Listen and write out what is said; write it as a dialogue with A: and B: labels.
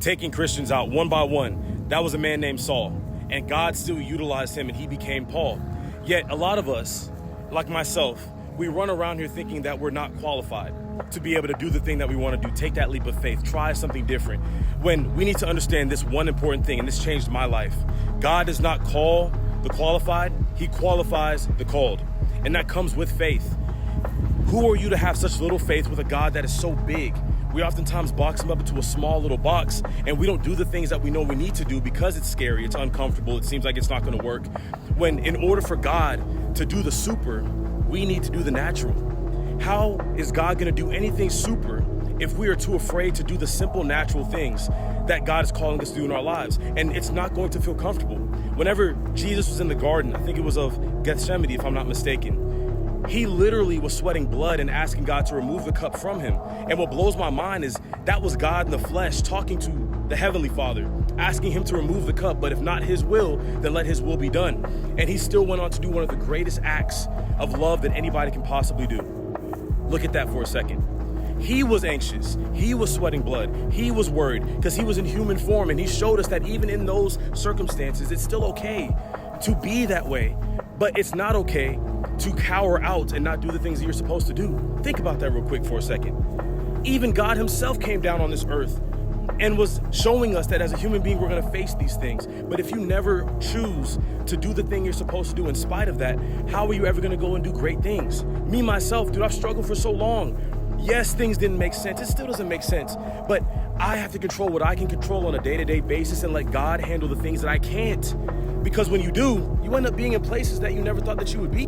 A: taking Christians out one by one. That was a man named Saul, and God still utilized him and he became Paul. Yet a lot of us, like myself, we run around here thinking that we're not qualified to be able to do the thing that we want to do, take that leap of faith, try something different, when we need to understand this one important thing, and this changed my life. God does not call the qualified, he qualifies the called, and that comes with faith. Who are you to have such little faith with a God that is so big? We oftentimes box him up into a small little box, and we don't do the things that we know we need to do because it's scary, it's uncomfortable, it seems like it's not going to work. When in order for God to do the super, we need to do the natural. How is God going to do anything super if we are too afraid to do the simple natural things that God is calling us to do in our lives? And it's not going to feel comfortable. Whenever Jesus was in the garden, I think it was of Gethsemane, if I'm not mistaken, he literally was sweating blood and asking God to remove the cup from him. And what blows my mind is that was God in the flesh talking to the Heavenly Father, asking him to remove the cup, but if not his will, then let his will be done. And he still went on to do one of the greatest acts of love that anybody can possibly do. Look at that for a second. He was anxious, he was sweating blood, he was worried because he was in human form, and he showed us that even in those circumstances, it's still okay to be that way, but it's not okay to cower out and not do the things that you're supposed to do. Think about that real quick for a second. Even God himself came down on this earth and was showing us that as a human being, we're gonna face these things. But if you never choose to do the thing you're supposed to do in spite of that, how are you ever gonna go and do great things? Me, myself, dude, I've struggled for so long. Yes, things didn't make sense. It still doesn't make sense. But I have to control what I can control on a day-to-day basis and let God handle the things that I can't. Because when you do, you end up being in places that you never thought that you would be.